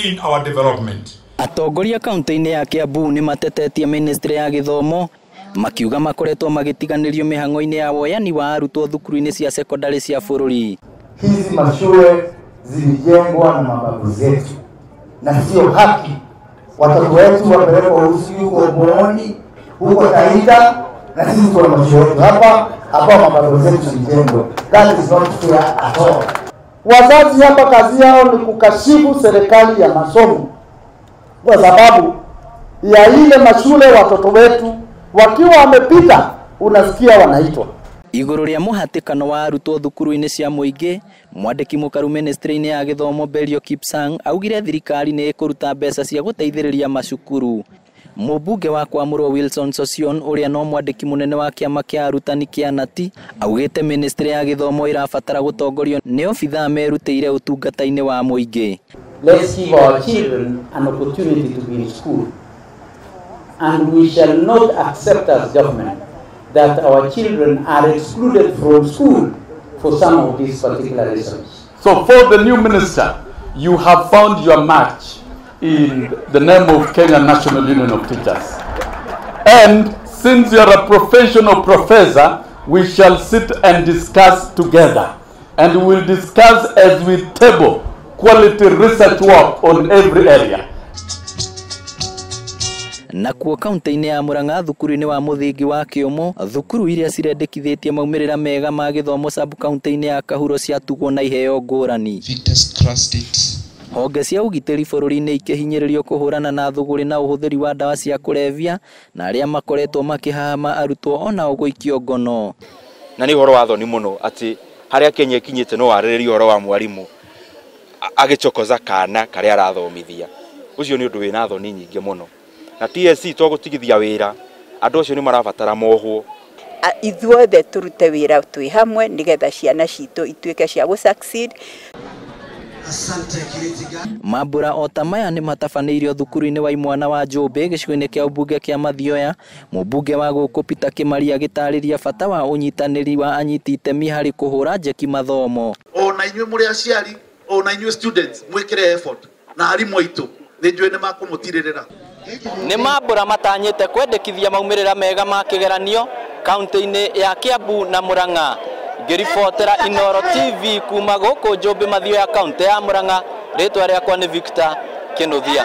in our development. Atongoria kaunti-inĩ ya Kiambu nĩ matetetie ministry ya gĩthomo makiuga makoretwo magitiganirio mĩhang'o-inĩ ya woyani wa arutwo thukuru-inĩ cia sekondari cia bũrũri. Hizi mashule zilijengwa na mababu zetu na sio haki watoto wetu wapelekwa huko Booni, huko Taita, na sisi tuna mashule yetu hapa mababu zetu zilijengwa. That is not fair at all. Wazazi hapa kazi yao ni kukashifu serikali ya masomo kwa sababu ya ile mashule watoto wetu wakiwa wamepita unasikia wanaitwa. Iguru rĩa mũhatĩkano wa arutwo thukuru-inĩ cia mũingĩ, mwandĩki mũkaru ministry-inĩ ya gĩthomo Belio Kipsang augire thirikari nĩ ĩkũruta mbeca cia gũteithĩrĩria macukuru. Mũmbunge wa Kwamũrwo Wilson Sosion ũrĩa no mwandĩki mũnene wa kĩama kĩa arutani kĩa Nati augĩte ministry ya gĩthomo ĩrabatara gũtongorio nĩ obithaa merutĩire ũtungata-inĩ wa mũingĩ. Let's give our children an opportunity to be in school, and we shall not accept as government that our children are excluded from school for some of these particular reasons. So for the new minister, you have found your match in the name of Kenya National Union of Teachers. And since you are a professional professor, we shall sit and discuss together. And we will discuss as we table quality research work on every area. Nakuo kaunti-inĩ ya Murang'a thukuru-inĩ wa mũthingi wa Kĩomo, thukuru iria cirendekithĩtie maumĩrĩra mega ma gĩthomo sub kaunti-inĩ ya Kahuro ciatugwo na iheo ngũrani. Honge cia ũgitĩri bũrũri-inĩ ikĩhinyĩrĩrio kũhũrana na thũgũrĩ na ũhũthĩri wa ndawa cia kũrebia na arĩa makoretwo makĩhahama arutwo ona gũikio ngono. Na nĩ ũhoro wa thoni mũno atĩ harĩa Kenya ikinyĩte no warĩrĩria ũhoro wa mwarimũ agĩcokoza kana karĩa arathomithia. Ũcio nĩ ũndũ wĩna thoni nyingĩ mũno. Na TSC twagũtigithia wĩra andũ acio nĩ marabatara mohwo. Ithuothe turute wĩra twĩ hamwe nĩgetha ciana citũ ituĩke cia gũ-succeed. Mambura ota maya nĩ matabanĩirio thukuru-inĩ wa imwana wa Njũmbĩ gĩcigo-inĩ kĩa ũmbunge kĩa Mathioya. Mũmbunge wa gũkũ Peter Kĩmaria agĩtarĩria bata wa ũnyitanĩri wa anyiti itemi harĩ kũhũra njeki mathomo. Ona inyuĩ mũrĩ aciari, ona inyuĩ students mwĩkĩre effort na arimũ aitũ nĩ njũĩ nĩ makũmũtirĩrĩra. Nĩ mambura matanyĩte kwendekithia maumĩrĩra mega ma kĩgeranio kaunti-inĩ ya Kiambu na Murang'a. Ngĩribotera Inooro TV kuma gũkũ Njũmbĩ Mathioya kaunti ya Murang'a, rĩtwa rĩakwa nĩ Victor Kĩnũthia.